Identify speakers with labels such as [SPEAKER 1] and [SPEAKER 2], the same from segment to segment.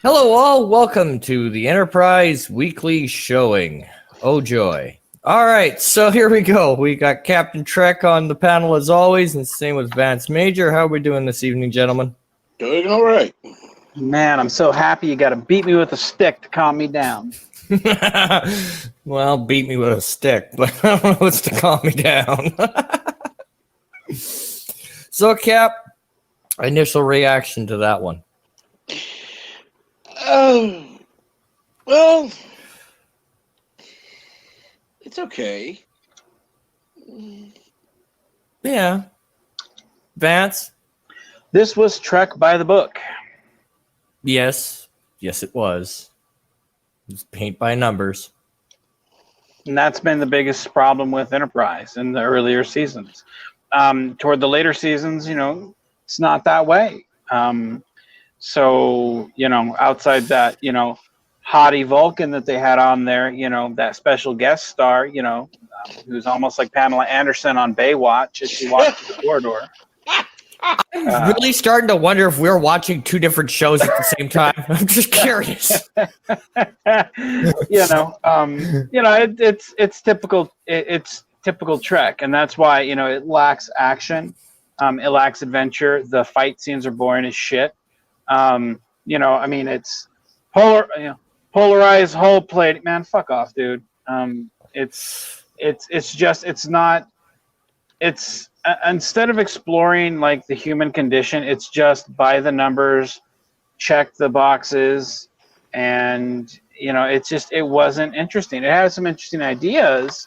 [SPEAKER 1] Hello, all. Welcome to the Enterprise Weekly Showing. Oh, joy. All right, so here we go. We got Captain Trek on the panel as always, and same with Vance Major. How are we doing this evening, gentlemen?
[SPEAKER 2] Doing all right.
[SPEAKER 3] Man, I'm so happy you got to beat me with a stick to calm me down.
[SPEAKER 1] Well, beat me with a stick, but I don't know what's to calm me down. So, Cap, initial reaction to that one.
[SPEAKER 2] Well, it's okay.
[SPEAKER 1] Yeah. Vance?
[SPEAKER 3] This was Trek by the book.
[SPEAKER 1] Yes. Yes, it was. It was paint by numbers.
[SPEAKER 3] And that's been the biggest problem with Enterprise in the earlier seasons. Toward the later seasons, it's not that way. So, outside that, hottie Vulcan that they had on there, that special guest star, who's almost like Pamela Anderson on Baywatch as she walks through the corridor.
[SPEAKER 1] I'm really starting to wonder if we're watching two different shows at the same time. I'm just curious.
[SPEAKER 3] It's typical. It's typical Trek, and that's why it lacks action. It lacks adventure. The fight scenes are boring as shit. It's polarized hull plate. Man, fuck off, dude. Instead of exploring like the human condition, it's just by the numbers, check the boxes, and it wasn't interesting. It had some interesting ideas,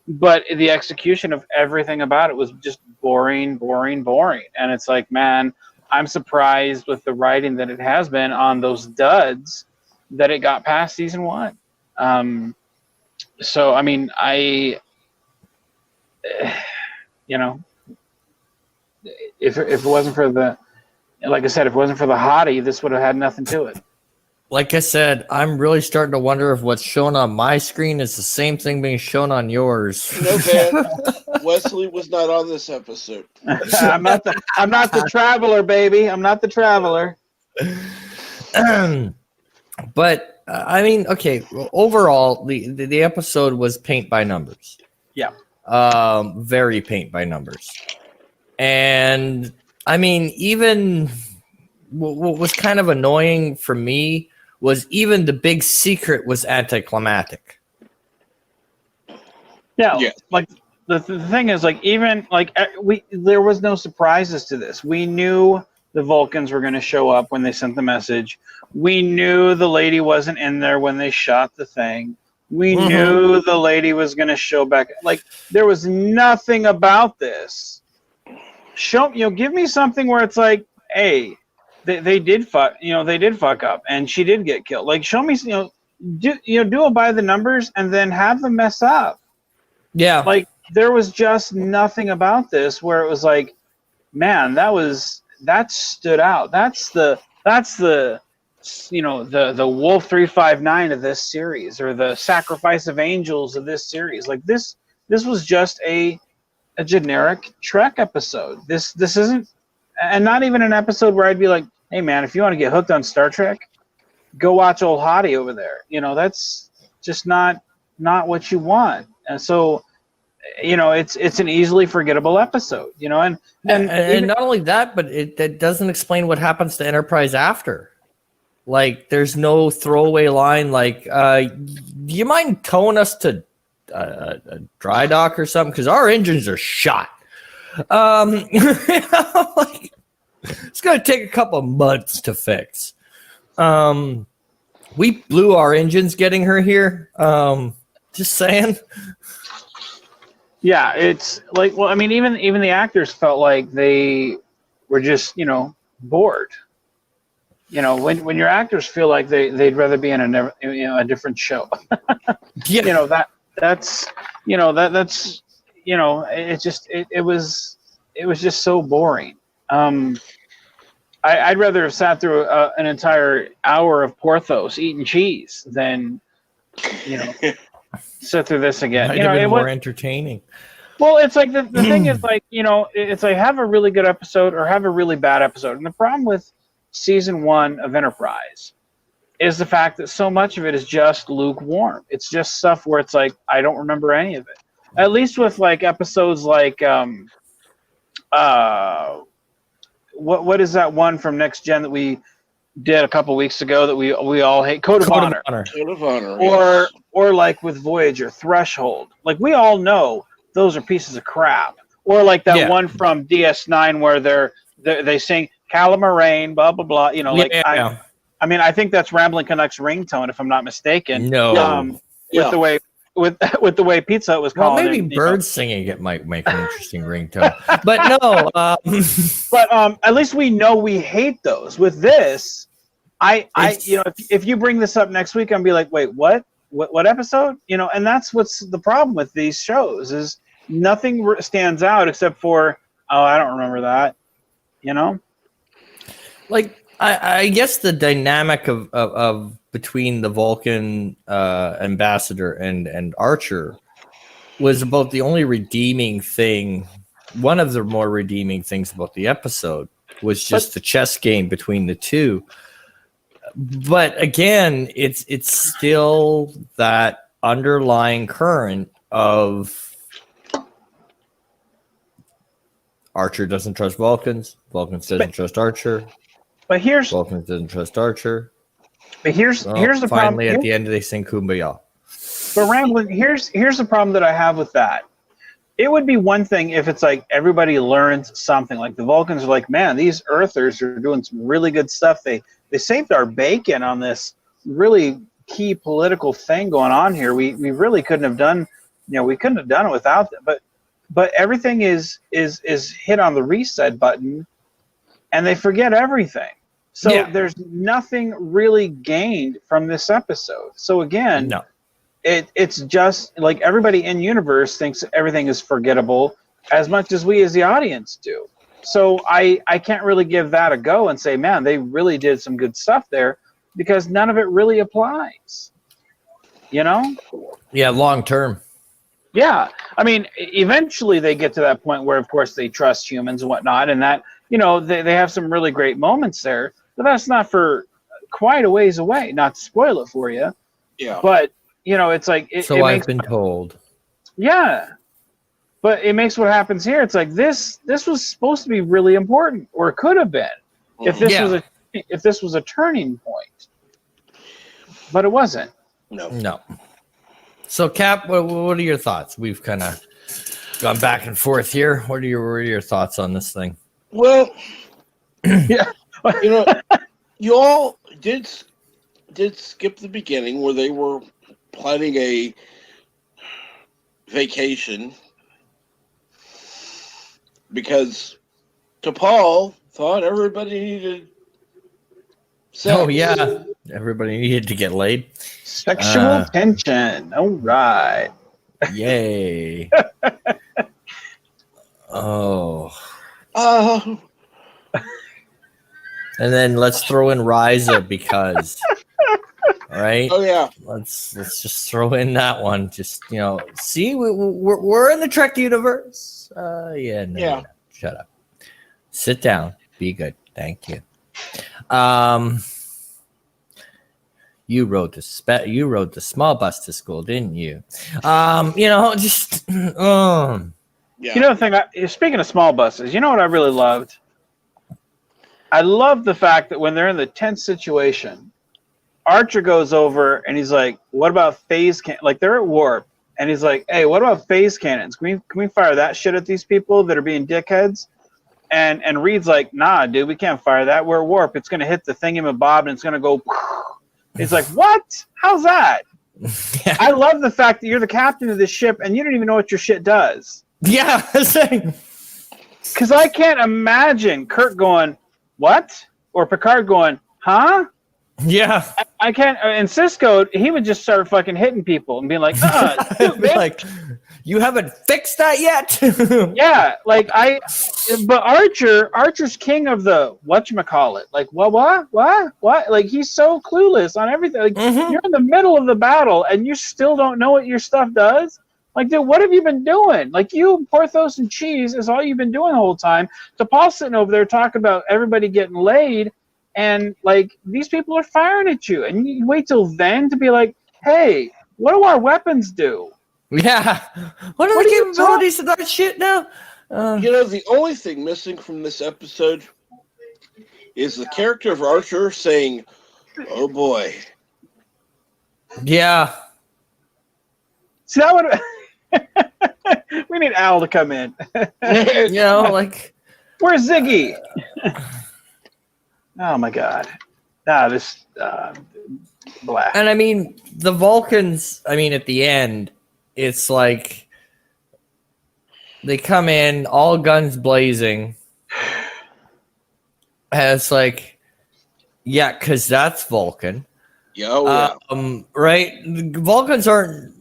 [SPEAKER 3] but the execution of everything about it was just boring. And it's like, man, I'm surprised with the writing that it has been on those duds that it got past season one. So I mean, if it wasn't for the, like I said, if it wasn't for the hottie, this would have had nothing to it.
[SPEAKER 1] Like I said, I'm really starting to wonder if what's shown on my screen is the same thing being shown on yours.
[SPEAKER 2] No, man. Wesley was not on this episode.
[SPEAKER 3] I'm not the traveler, baby. I'm not the traveler.
[SPEAKER 1] But I mean, okay. Well, overall, the episode was paint by numbers.
[SPEAKER 3] Yeah.
[SPEAKER 1] Very paint by numbers. And I mean, even what was kind of annoying for me was even the big secret was anticlimactic.
[SPEAKER 3] Yeah. Like the thing is, like, even like there was no surprises to this. We knew the Vulcans were going to show up when they sent the message. We knew the lady wasn't in there when they shot the thing. We knew the lady was going to show back. Like, there was nothing about this. Give me something where it's like, hey, they did fuck up, and she did get killed. Like, show me, do it by the numbers, and then have them mess up.
[SPEAKER 1] Yeah,
[SPEAKER 3] like there was just nothing about this where it was like, man, that stood out. That's the the Wolf 359 of this series, or the Sacrifice of Angels of this series. Like this was just a generic Trek episode. This isn't, and not even an episode where I'd be like, hey man, if you want to get hooked on Star Trek, go watch old hottie over there. That's just not what you want. And so, it's an easily forgettable episode. And
[SPEAKER 1] not only that, but that doesn't explain what happens to Enterprise after. Like, there's no throwaway line like, do you mind towing us to a dry dock or something? Because our engines are shot. Like, it's going to take a couple of months to fix. We blew our engines getting her here. Just saying.
[SPEAKER 3] Yeah, it's like, well, I mean, even the actors felt like they were just, bored. When your actors feel like they'd rather be in a different show.
[SPEAKER 1] Yeah.
[SPEAKER 3] That's it was just so boring. I'd rather have sat through an entire hour of Porthos eating cheese than sit through this again.
[SPEAKER 1] Might have been more entertaining.
[SPEAKER 3] Well, it's like the thing is, like, it's like, have a really good episode or have a really bad episode. And the problem with season one of Enterprise is the fact that so much of it is just lukewarm. It's just stuff where it's like, I don't remember any of it. At least with like episodes like what is that one from Next Gen that we did a couple weeks ago that we all hate? Code of Honor.
[SPEAKER 2] Code of Honor.
[SPEAKER 3] Or like with Voyager, Threshold. Like we all know those are pieces of crap. Or like that one from DS9 where they sing Calamarain, blah blah blah. You know, like I mean, I think that's Rambling Canucks ringtone, if I'm not mistaken.
[SPEAKER 1] No,
[SPEAKER 3] with the way with the way Pizza Hut was calling.
[SPEAKER 1] Well, maybe birds singing it might make an interesting ringtone, but no.
[SPEAKER 3] But at least we know we hate those. With this, if you bring this up next week, I'm be like, wait, what episode? You know, and that's what's the problem with these shows is nothing stands out except for I don't remember that. You know,
[SPEAKER 1] like. I guess the dynamic of between the Vulcan ambassador and Archer was about the only redeeming thing. One of the more redeeming things about the episode was just the chess game between the two. But again, it's still that underlying current of Archer doesn't trust Vulcans, Vulcans doesn't trust Archer.
[SPEAKER 3] But
[SPEAKER 1] Vulcans didn't trust Archer.
[SPEAKER 3] But here's the problem.
[SPEAKER 1] Finally, at the end, they sing "Kumbaya."
[SPEAKER 3] But Rambling, here's the problem that I have with that. It would be one thing if it's like everybody learns something. Like the Vulcans are like, man, these Earthers are doing some really good stuff. They saved our bacon on this really key political thing going on here. We really couldn't have done, we couldn't have done it without them. But everything is hit on the reset button, and they forget everything. So there's nothing really gained from this episode. So again, it's just like everybody in universe thinks everything is forgettable as much as we as the audience do. So I can't really give that a go and say, man, they really did some good stuff there because none of it really applies. You know?
[SPEAKER 1] Yeah, long term.
[SPEAKER 3] Yeah. I mean, eventually they get to that point where, of course, they trust humans and whatnot, and that, they have some really great moments there. But that's not for quite a ways away. Not to spoil it for you.
[SPEAKER 2] Yeah.
[SPEAKER 3] But, it's like...
[SPEAKER 1] I've been told.
[SPEAKER 3] Yeah. But it makes what happens here. It's like this was supposed to be really important, or it could have been, if this was a turning point. But it wasn't.
[SPEAKER 2] No.
[SPEAKER 1] So, Cap, what are your thoughts? We've kind of gone back and forth here. What are your thoughts on this thing?
[SPEAKER 2] Well, you all did skip the beginning where they were planning a vacation because T'Pol thought everybody needed sex.
[SPEAKER 1] Oh, yeah. Everybody needed to get laid.
[SPEAKER 3] Sexual tension. All right.
[SPEAKER 1] Yay. Oh. And then let's throw in Ryza because, right?
[SPEAKER 2] Oh yeah.
[SPEAKER 1] Let's just throw in that one. Just see, we're in the Trek universe. No, shut up. Sit down. Be good. Thank you. You rode the small bus to school, didn't you? Just.
[SPEAKER 2] Yeah.
[SPEAKER 3] The thing. Speaking of small buses, you know what I really loved? I love the fact that when they're in the tense situation, Archer goes over and he's like, "What about phase can?" Like they're at warp, and he's like, "Hey, what about phase cannons? Can we fire that shit at these people that are being dickheads?" And Reed's like, "Nah, dude, we can't fire that. We're at warp. It's gonna hit the thingamabob and it's gonna go." He's like, "What? How's that?"
[SPEAKER 1] Yeah.
[SPEAKER 3] I love the fact that you're the captain of this ship and you don't even know what your shit does.
[SPEAKER 1] Yeah.
[SPEAKER 3] Because I can't imagine Kirk going, "What?" or Picard going, "Huh?"
[SPEAKER 1] Yeah.
[SPEAKER 3] I can't. And Cisco, he would just start fucking hitting people and being like, dude,
[SPEAKER 1] like, you haven't fixed that yet?
[SPEAKER 3] Yeah, but Archer's king of the whatchamacallit. Like, what? Like, he's so clueless on everything. Like, You're in the middle of the battle and you still don't know what your stuff does? Like, dude, what have you been doing? Like, you, Porthos, and cheese is all you've been doing the whole time. T'Pol's sitting over there talking about everybody getting laid, and like these people are firing at you, and you wait till then to be like, hey, what do our weapons do?
[SPEAKER 1] Yeah. What are
[SPEAKER 3] What
[SPEAKER 1] the
[SPEAKER 3] are you
[SPEAKER 1] capabilities of that shit now?
[SPEAKER 2] You know, the only thing missing from this episode is the character of Archer saying, "Oh boy."
[SPEAKER 1] Yeah.
[SPEAKER 3] See, that would we need Al to come in.
[SPEAKER 1] You know, like,
[SPEAKER 3] Where's Ziggy? Oh my God! This blah.
[SPEAKER 1] and I mean, the Vulcans, I mean, at the end, it's like they come in all guns blazing. And it's like, yeah, because that's Vulcan.
[SPEAKER 2] Yeah, oh, yeah.
[SPEAKER 1] Right? The Vulcans aren't.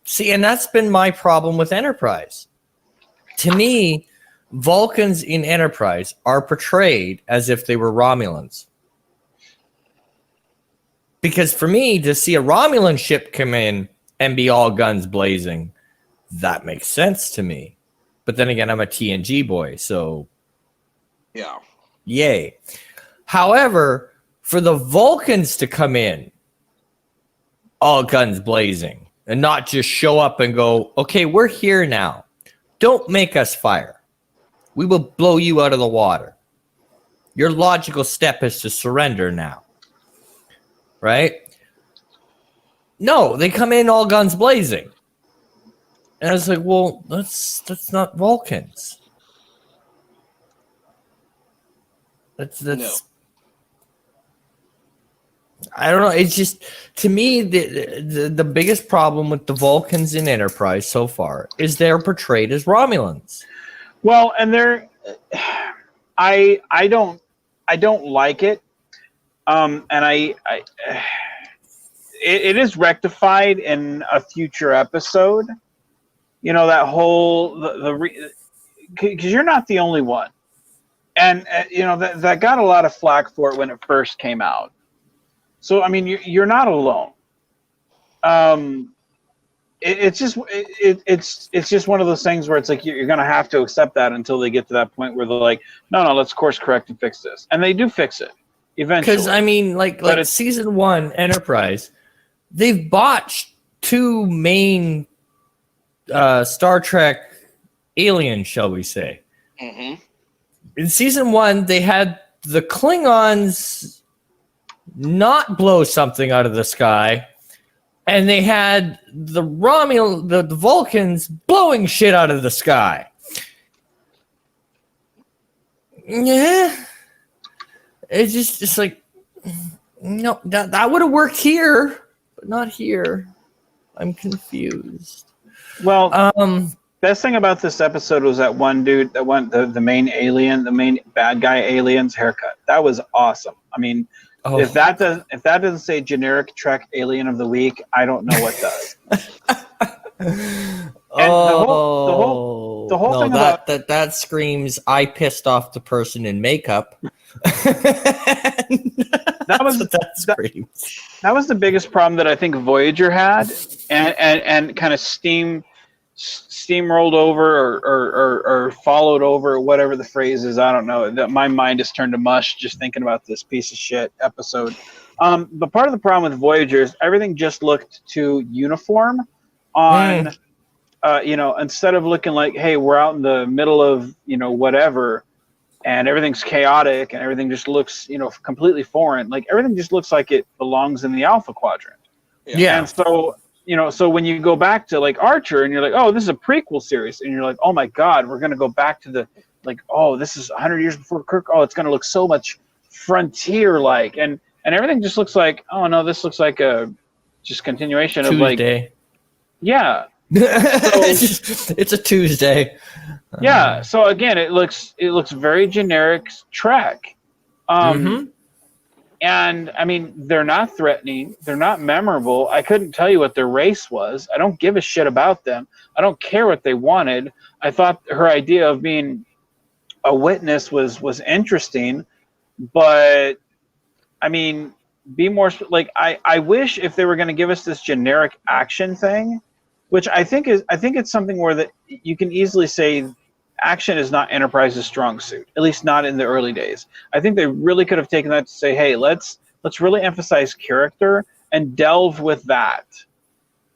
[SPEAKER 1] See, and that's been my problem with Enterprise. To me, Vulcans in Enterprise are portrayed as if they were Romulans. Because for me, to see a Romulan ship come in and be all guns blazing, that makes sense to me. But then again, I'm a TNG boy, so
[SPEAKER 2] Yeah.
[SPEAKER 1] yay. However, for the Vulcans to come in all guns blazing and not just show up and go, okay, we're here now. Don't make us fire. We will blow you out of the water. Your logical step is to surrender now. Right? No, they come in all guns blazing. And I was like, well, that's not Vulcans. That's
[SPEAKER 2] No.
[SPEAKER 1] I don't know. It's just, to me, the biggest problem with the Vulcans in Enterprise so far is they're portrayed as Romulans.
[SPEAKER 3] Well, and they're I don't like it. And it is rectified in a future episode. You know, that whole because you're not the only one, and you know that got a lot of flack for it when it first came out. So I mean, you're not alone. It's just one of those things where it's like you're going to have to accept that until they get to that point where they're like, no, let's course correct and fix this, and they do fix it eventually.
[SPEAKER 1] Because I mean, like season 1 Enterprise, they've botched 2 main Star Trek aliens, shall we say?
[SPEAKER 2] Mm-hmm.
[SPEAKER 1] In season 1, they had the Klingons not blow something out of the sky, and they had the Vulcans blowing shit out of the sky. Yeah, it's like, no, that would have worked here, but not here. I'm confused.
[SPEAKER 3] Well, best thing about this episode was that one dude, the main alien, the main bad guy alien's haircut. That was awesome. I mean, if that doesn't say generic Trek alien of the week, I don't know what does. And the whole thing about
[SPEAKER 1] that screams, I pissed off the person in makeup.
[SPEAKER 3] that was the biggest problem that I think Voyager had, and kind of steamrolled over or followed over, whatever the phrase is. I don't know. That my mind has turned to mush just thinking about this piece of shit episode. But part of the problem with Voyager is everything just looked too uniform on. You know, instead of looking like, hey, we're out in the middle of, you know, whatever, and everything's chaotic and everything just looks, you know, completely foreign. Like everything just looks like it belongs in the Alpha Quadrant.
[SPEAKER 1] Yeah.
[SPEAKER 3] And so, you know, so when you go back to like Archer and you're like, oh, this is a prequel series, and you're like, oh my God, we're gonna go back to the oh, this is 100 years before Kirk. Oh, it's gonna look so much frontier-like, and everything just looks like, oh no, this looks like a just continuation of like, yeah.
[SPEAKER 1] It's a Tuesday.
[SPEAKER 3] Yeah. So again, it looks very generic Trek. And I mean, they're not threatening. They're not memorable. I couldn't tell you what their race was. I don't give a shit about them. I don't care what they wanted. I thought her idea of being a witness was interesting, but I mean, be more like I wish if they were going to give us this generic action thing, which I think it's something where that you can easily say action is not Enterprise's strong suit, at least not in the early days. I think they really could have taken that to say, hey, let's really emphasize character and delve with that.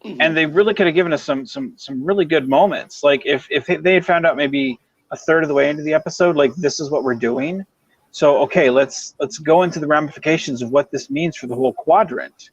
[SPEAKER 3] And they really could have given us some really good moments. Like if they had found out maybe a third of the way into the episode, like this is what we're doing. So okay, let's go into the ramifications of what this means for the whole quadrant.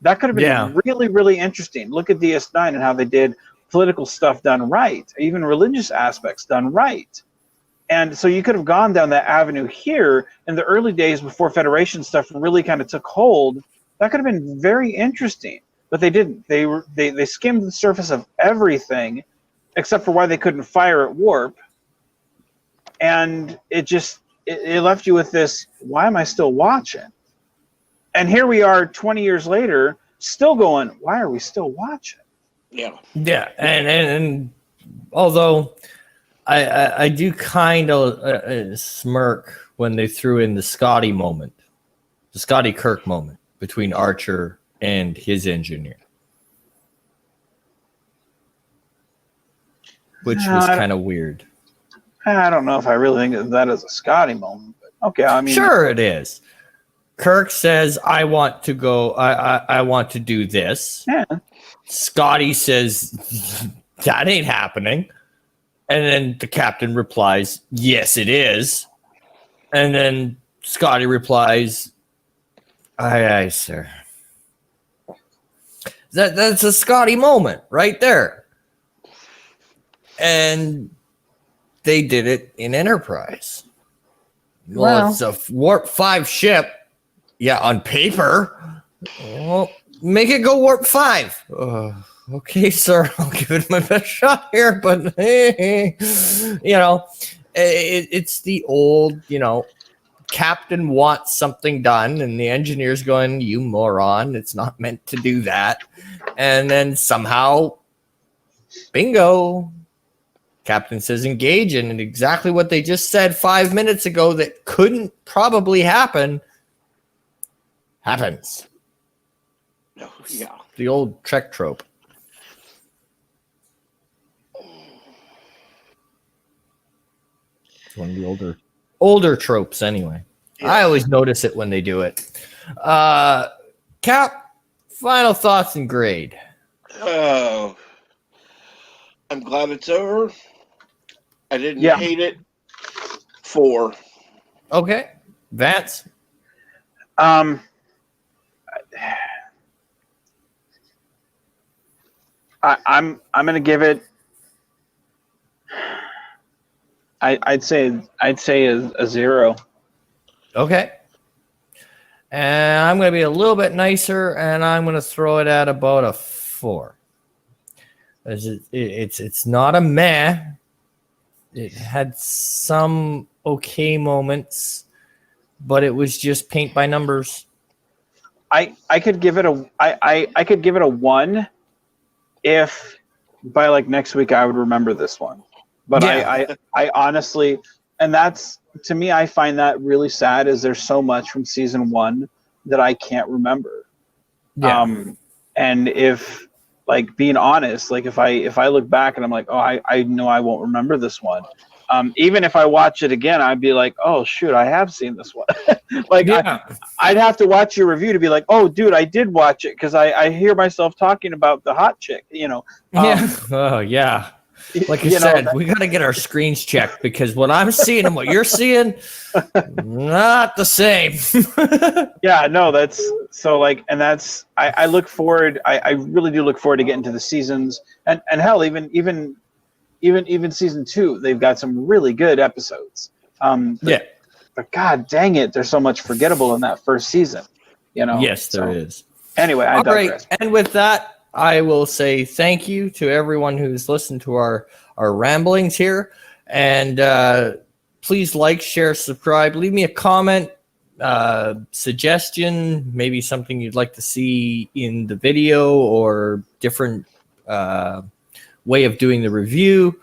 [SPEAKER 3] That could have been really, really interesting. Look at DS9 and how they did political stuff done right, even religious aspects done right. And so you could have gone down that avenue here in the early days before Federation stuff really kind of took hold. That could have been very interesting, but they didn't. They skimmed the surface of everything except for why they couldn't fire at Warp. And it left you with this, why am I still watching? And here we are 20 years later, still going, why are we still watching?
[SPEAKER 1] Yeah, and although I do kind of smirk when they threw in the Scotty moment, the Scotty Kirk moment between Archer and his engineer, which was kind of weird.
[SPEAKER 3] I don't know if I really think of that as a Scotty moment, but okay, I mean,
[SPEAKER 1] sure it is. Kirk says, "I want to go. I want to do this."
[SPEAKER 3] Yeah.
[SPEAKER 1] Scotty says, "That ain't happening." And then the captain replies, "Yes, it is." And then Scotty replies, "Aye, sir." That's a Scotty moment right there. And they did it in Enterprise. Well, it's a Warp 5 ship. Yeah, on paper. Well, make it go Warp 5. Okay, sir. I'll give it my best shot here, but it's the old, captain wants something done, and the engineer's going, "You moron, it's not meant to do that." And then somehow, bingo, captain says engage, and exactly what they just said 5 minutes ago that couldn't probably happens.
[SPEAKER 2] Yeah.
[SPEAKER 1] The old Trek trope. It's one of the older tropes anyway. Yeah. I always notice it when they do it. Cap, final thoughts and grade.
[SPEAKER 2] I'm glad it's over. I didn't hate it. 4.
[SPEAKER 1] Okay. Vance?
[SPEAKER 3] I'm gonna give it. I'd say a 0.
[SPEAKER 1] Okay. And I'm gonna be a little bit nicer, and I'm gonna throw it at about a 4. It's not a meh. It had some okay moments, but it was just paint by numbers.
[SPEAKER 3] I could give it I could give it a 1 if by like next week I would remember this one. But yeah. I honestly, and that's, to me, I find that really sad, is there's so much from season 1 that I can't remember. Yeah. And if, like, being honest, like if I look back and I'm like, oh, I know I won't remember this one. Even if I watch it again, I'd be like, oh shoot, I have seen this one. Like, yeah. I'd have to watch your review to be like, oh dude, I did watch it, because I hear myself talking about the hot chick,
[SPEAKER 1] Yeah. Oh yeah. Like you said, we got to get our screens checked, because what I'm seeing and what you're seeing, not the same.
[SPEAKER 3] Yeah, no, that's so like, and that's, I look forward. I really do look forward to getting to the seasons, and hell, even season 2, they've got some really good episodes. But God dang it, there's so much forgettable in that first season.
[SPEAKER 1] Yes, there is.
[SPEAKER 3] Anyway, I digress.
[SPEAKER 1] Right. And with that, I will say thank you to everyone who's listened to our ramblings here. And please like, share, subscribe. Leave me a comment, suggestion, maybe something you'd like to see in the video, or different way of doing the review.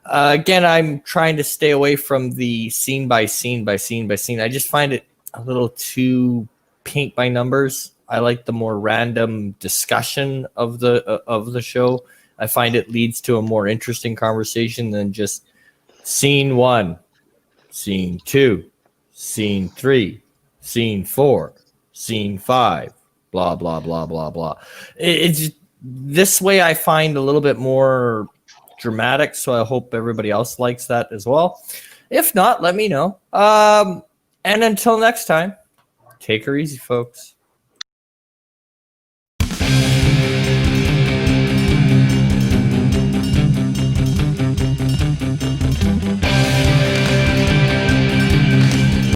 [SPEAKER 1] Again, I'm trying to stay away from the scene by scene by scene by scene. I just find it a little too paint by numbers. I like the more random discussion of the show. I find it leads to a more interesting conversation than just Scene 1, Scene 2, Scene 3, Scene 4, Scene 5, blah, blah, blah, blah, blah. It's this way I find a little bit more dramatic, so I hope everybody else likes that as well. If not, let me know. And until next time, take her easy, folks.